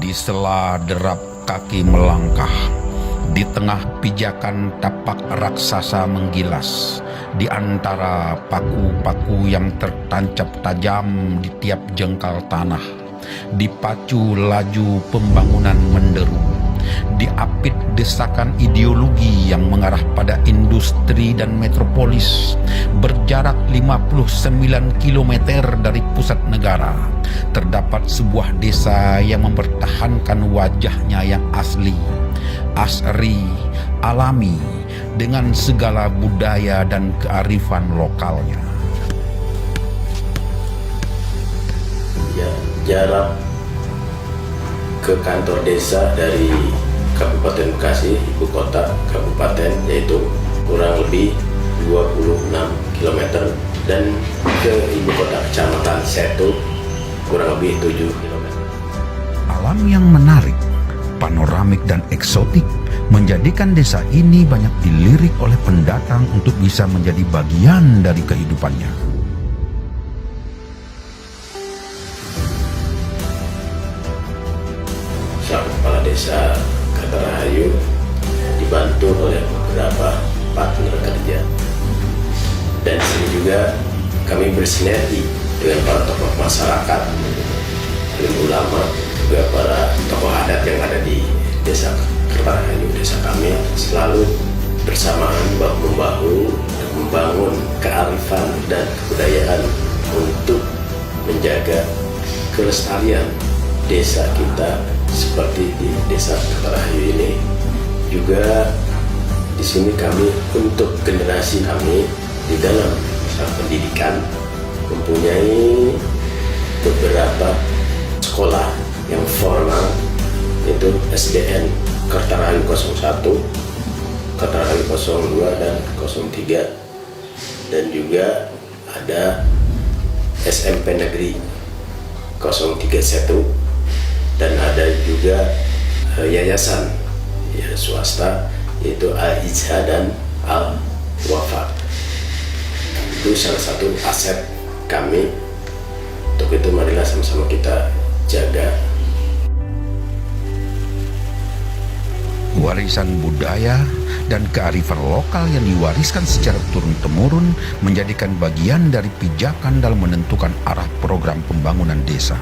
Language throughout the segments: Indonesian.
Di sela derap kaki melangkah, di tengah pijakan tapak raksasa menggilas, di antara paku-paku yang tertancap tajam di tiap jengkal tanah, dipacu laju pembangunan menderu, diapit desakan ideologi yang mengarah pada industri dan metropolis, berjarak 59 km dari pusat negara, terdapat sebuah desa yang mempertahankan wajahnya yang asli, alami, dengan segala budaya dan kearifan lokalnya. Ya, jarak ke kantor desa dari Kabupaten Bekasi, ibu kota kabupaten, yaitu kurang lebih 26 km, dan ke ibu kota kecamatan Setu kurang lebih 7 km. Alam yang menarik, panoramik dan eksotik menjadikan desa ini banyak dilirik oleh pendatang untuk bisa menjadi bagian dari kehidupannya. Sang kepala desa Kartarahayu dibantu oleh beberapa partner kerja, dan sini juga kami bersinergi dengan para tokoh masyarakat, ulama, juga para tokoh adat yang ada di desa Kartarahayu. Desa kami selalu bersamaan bahu-membahu membangun kearifan dan kebudayaan untuk menjaga kelestarian desa kita. Seperti di desa Kartarahayu ini juga, di sini kami untuk generasi kami di dalam pendidikan mempunyai beberapa sekolah yang formal, yaitu SDN Kartarahayu 01, Kartarahayu 02 dan 03, dan juga ada SMP Negeri 031, dan ada juga yayasan ya, swasta, yaitu Al-Ijha dan Al-Wafa. Itu salah satu aset kami. Untuk itu marilah sama-sama kita jaga. Warisan budaya dan kearifan lokal yang diwariskan secara turun-temurun menjadikan bagian dari pijakan dalam menentukan arah program pembangunan desa.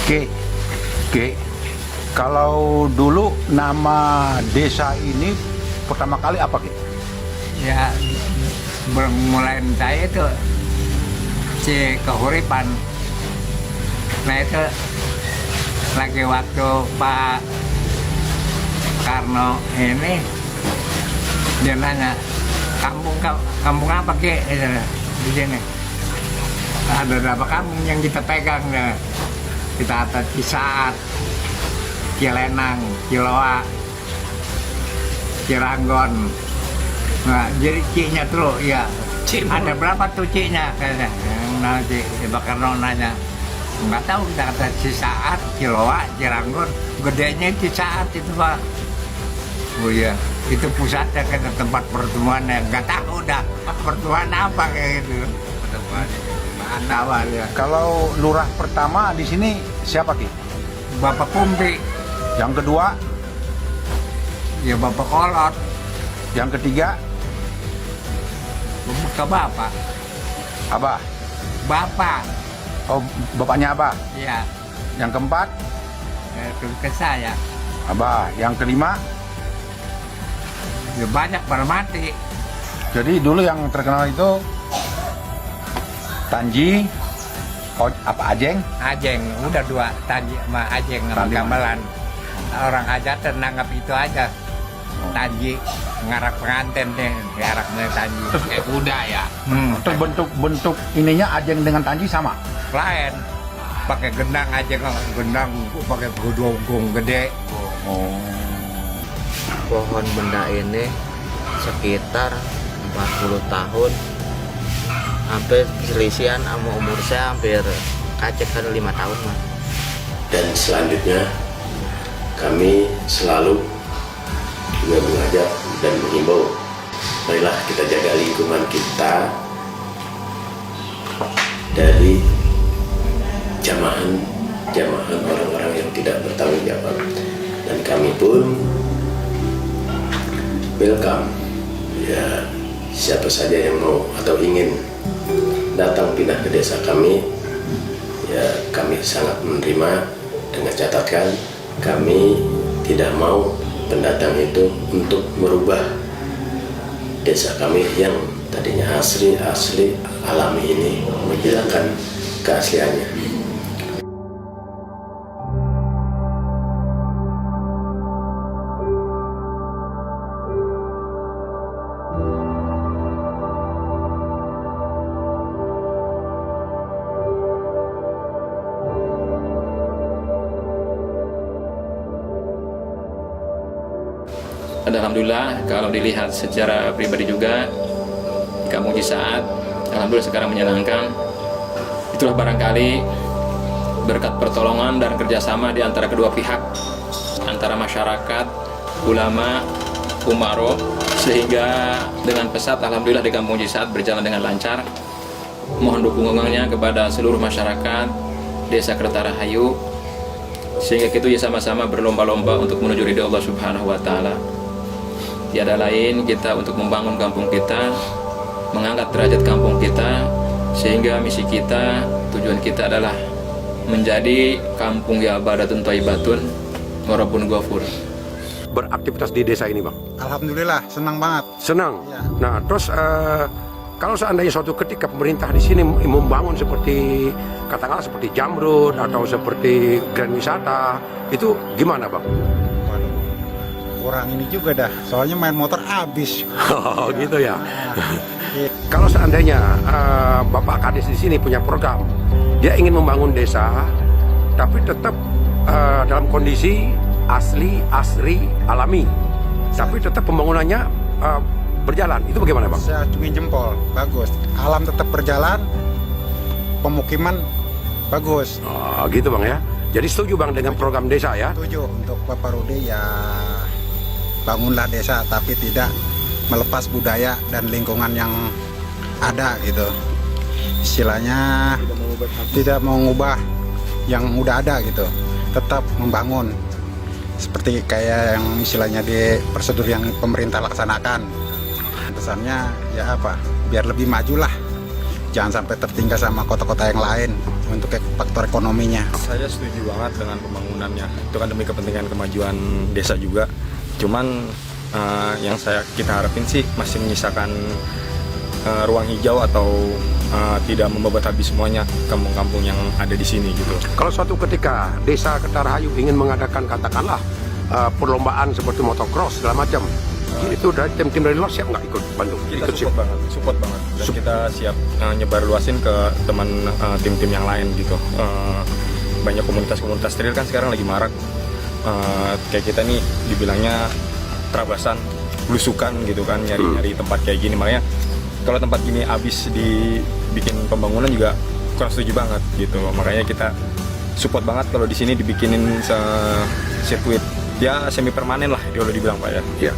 Oke, kalau dulu nama desa ini pertama kali apa, Ki? Ya, bermulai saya itu Kahuripan. Nah itu lagi waktu Pak Karno ini, dia nanya, kampung apa, Ki? Di sini ada berapa kampung yang kita pegang ya? Kita ada Cisaat, Cilenang, Ciloa, Ciranggon. Nah, jadi ciknya terus, ya. Ada berapa tuh ciknya? Kayaknya. Nanti Pak Karno nanya, nggak tahu, kita kata Cisaat, Ciloa, Ciranggon. Gedenya Cisaat itu, Pak. Oh iya, itu pusatnya kan, tempat pertemuannya. Nggak tahu dah pertemuan apa kayak gitu. Ya. Kalau lurah pertama di sini siapa, Ki? Bapak Kumpi. Yang kedua? Ya Bapak Kolot. Yang ketiga? Ke Bapak. Abah? Bapak. Oh, bapaknya Abah? Iya. Yang keempat? Ke saya. Abah. Yang kelima? Ya banyak pada mati. Jadi dulu yang terkenal itu Tanji, apa Ajeng? Ajeng, udah dua, Tanji sama Ajeng sama Gamelan. Orang aja nanggap itu aja. Tanji ngarak pengantin deh, ngaraknya Tanji. Kayak kuda ya. Terus bentuk ininya Ajeng dengan Tanji sama? Lain. Pakai gendang Ajeng, gendang pakai gudung gede. Oh. Pohon benda ini sekitar 40 tahun. Hampir selisihan sama umur saya hampir kacet kan 5 tahun, Mas. Dan selanjutnya kami selalu juga mengajak dan mengimbau, marilah kita jaga lingkungan kita dari jamahan jamaah orang-orang yang tidak bertanggung jawab. Dan kami pun welcome ya, siapa saja yang mau atau ingin datang pindah ke desa kami, ya kami sangat menerima, dengan catatan kami tidak mau pendatang itu untuk merubah desa kami yang tadinya asli alami ini, menghilangkan keasliannya. Dan alhamdulillah kalau dilihat secara pribadi juga Kampung Cisaat alhamdulillah sekarang menyenangkan. Itulah barangkali berkat pertolongan dan kerjasama di antara kedua pihak, antara masyarakat, ulama, umaro, sehingga dengan pesat alhamdulillah di Kampung Cisaat berjalan dengan lancar. Mohon dukungannya kepada seluruh masyarakat Desa Kertarahayu sehingga kita ya sama-sama berlomba-lomba untuk menuju ridha Allah Subhanahu wa taala. Tiada lain kita untuk membangun kampung kita, mengangkat derajat kampung kita, sehingga misi kita, tujuan kita adalah menjadi kampung ya badatun thayyibatun wa rabbun ghafur. Beraktivitas di desa ini, Bang? Alhamdulillah, senang banget. Senang. Ya. Nah, terus kalau seandainya suatu ketika pemerintah di sini membangun seperti katakanlah seperti Jamrud atau seperti Grand Wisata, itu gimana, Bang? Waduh, kurang ini juga dah. Soalnya main motor habis. Oh, gitu ya. Iya. Kalau seandainya Bapak Kades di sini punya program, dia ingin membangun desa, tapi tetap dalam kondisi asli, alami, tapi tetap pembangunannya berjalan. Itu bagaimana, Bang? Saya acungin jempol, bagus. Alam tetap berjalan, pemukiman bagus. Oh, gitu, Bang ya. Jadi setuju, Bang, dengan program desa ya? Setuju untuk Bapak Rudi ya, bangunlah desa tapi tidak melepas budaya dan lingkungan yang ada gitu. Istilahnya tidak mengubah yang udah ada gitu. Tetap membangun. Seperti kayak yang istilahnya di prosedur yang pemerintah laksanakan. Pesannya ya apa? Biar lebih maju lah. Jangan sampai tertinggal sama kota-kota yang lain untuk faktor ekonominya. Saya setuju banget dengan pembangunannya. Itu kan demi kepentingan kemajuan desa juga. Cuman yang kita harapin sih masih menyisakan ruang hijau atau tidak membabat habis semuanya kampung-kampung yang ada di sini gitu. Kalau suatu ketika desa Kertarahayu ingin mengadakan katakanlah perlombaan seperti motocross segala macam, itu dari tim-tim dari luar siap nggak ikut bantu? Kita support banget. Dan kita siap nyebar luasin ke teman tim-tim yang lain gitu. Banyak komunitas-komunitas trail kan sekarang lagi marak. Kayak kita nih dibilangnya terabasan, belusukan gitu kan, nyari-nyari tempat kayak gini. Makanya kalau tempat gini habis dibikin pembangunan juga kurang setuju banget gitu. Makanya kita support banget kalau di sini dibikinin sirkuit ya semi permanen lah kalau dibilang Pak ya. Iya.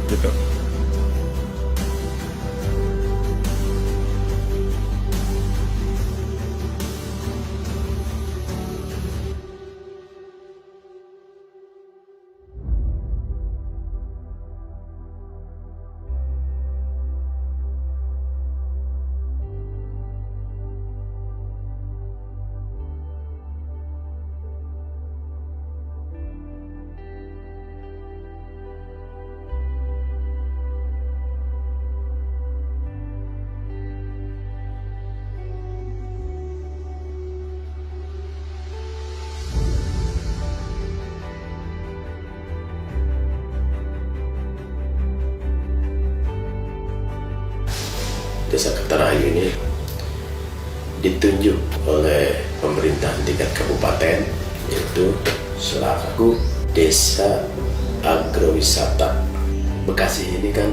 Gitu. Desa Kertarahayu ini ditunjuk oleh pemerintah tingkat kabupaten, yaitu selaku desa agrowisata. Bekasi ini kan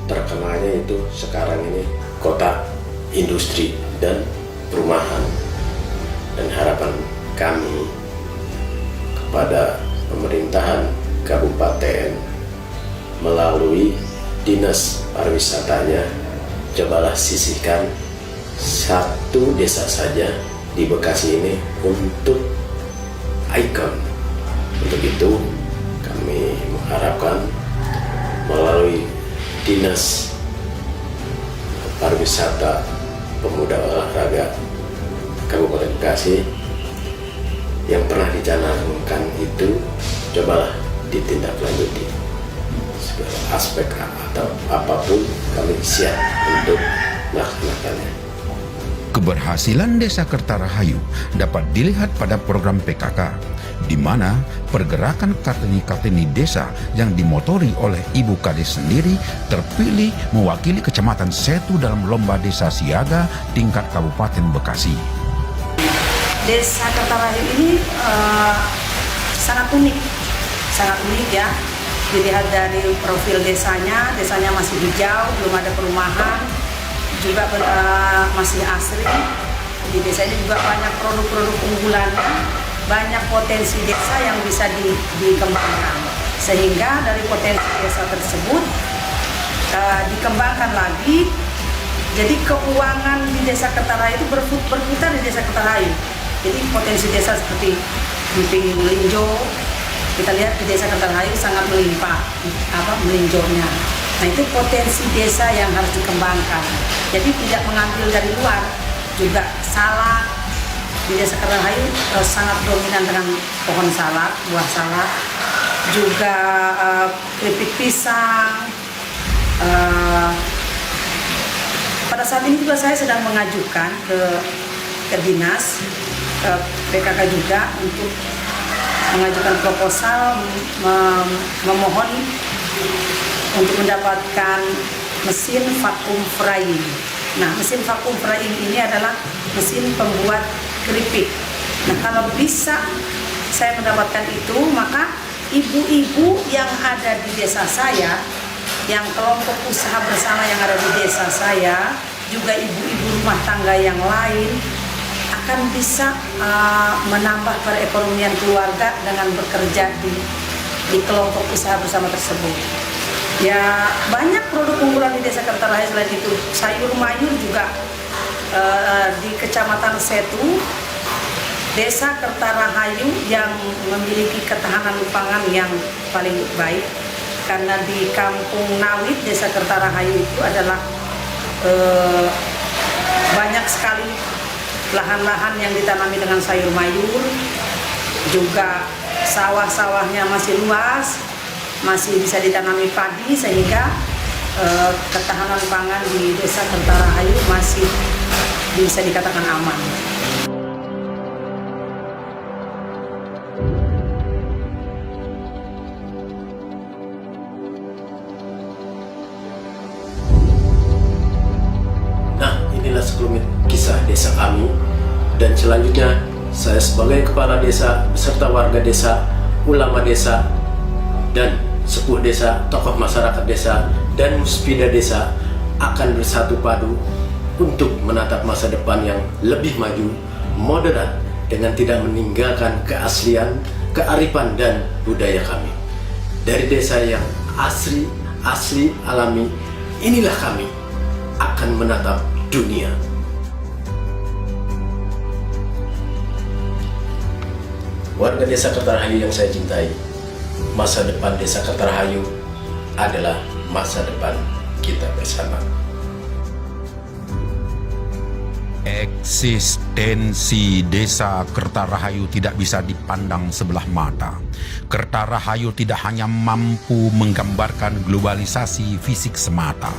terkenalnya itu sekarang ini kota industri dan perumahan, dan harapan kami kepada pemerintahan kabupaten melalui dinas pariwisatanya, cobalah sisihkan satu desa saja di Bekasi ini untuk ikon. Untuk itu kami mengharapkan melalui Dinas Pariwisata Pemuda Olahraga Kabupaten Bekasi yang pernah dicanangkan itu cobalah ditindaklanjuti. Segala aspek atau apapun kami siap untuk melaksanakannya. Keberhasilan Desa Kertarahayu dapat dilihat pada program PKK, di mana pergerakan kartini-kartini desa yang dimotori oleh Ibu Kades sendiri terpilih mewakili Kecamatan Setu dalam lomba desa siaga tingkat Kabupaten Bekasi. Desa Kertarahayu ini sangat unik ya. Dilihat dari profil desanya masih hijau, belum ada perumahan, juga masih asri. Di desa ini juga banyak produk-produk unggulannya, banyak potensi desa yang bisa dikembangkan. Sehingga dari potensi desa tersebut dikembangkan lagi. Jadi keuangan di Desa Kertarahayu itu berputar di Desa Kertarahayu. Jadi potensi desa seperti Emping Melinjo, kita lihat di Desa Kertarahayu sangat melimpah melinjonya. Nah itu potensi desa yang harus dikembangkan. Jadi tidak mengambil dari luar. Juga salak di Desa Kertarahayu sangat dominan dengan pohon salak, buah salak. Juga keripik pisang. Pada saat ini juga saya sedang mengajukan ke dinas, ke PKK juga untuk mengajukan proposal memohon untuk mendapatkan mesin vakum frying. Nah, mesin vakum frying ini adalah mesin pembuat keripik. Nah, kalau bisa saya mendapatkan itu, maka ibu-ibu yang ada di desa saya, yang kelompok usaha bersama yang ada di desa saya, juga ibu-ibu rumah tangga yang lain akan bisa menambah perekonomian keluarga dengan bekerja di kelompok usaha bersama tersebut. Ya, banyak produk unggulan di Desa Kertarahayu. Selain itu, sayur mayur juga di Kecamatan Setu, Desa Kertarahayu yang memiliki ketahanan pangan yang paling baik. Karena di Kampung Nawit, Desa Kertarahayu itu adalah banyak sekali lahan-lahan yang ditanami dengan sayur mayur, juga sawah-sawahnya masih luas, masih bisa ditanami padi, sehingga ketahanan pangan di Desa Kertarahayu masih bisa dikatakan aman. Sekelumit kisah desa kami, dan selanjutnya saya sebagai kepala desa beserta warga desa, ulama desa, dan sepuh desa, tokoh masyarakat desa, dan muspida desa akan bersatu padu untuk menatap masa depan yang lebih maju, moderat, dengan tidak meninggalkan keaslian, kearifan, dan budaya kami. Dari desa yang asli, alami, inilah kami akan menatap dunia. Warga Desa Kertarahayu yang saya cintai, masa depan Desa Kertarahayu adalah masa depan kita bersama. Eksistensi Desa Kertarahayu tidak bisa dipandang sebelah mata. Kertarahayu tidak hanya mampu menggambarkan globalisasi fisik semata,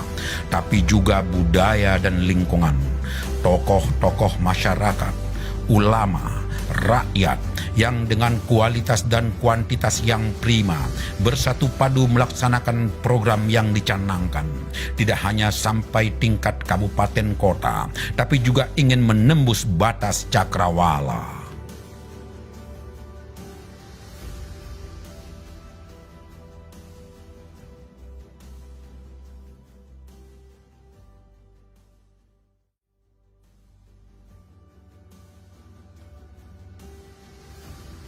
tapi juga budaya dan lingkungan, tokoh-tokoh masyarakat, ulama, rakyat yang dengan kualitas dan kuantitas yang prima bersatu padu melaksanakan program yang dicanangkan. Tidak hanya sampai tingkat kabupaten kota, tapi juga ingin menembus batas cakrawala.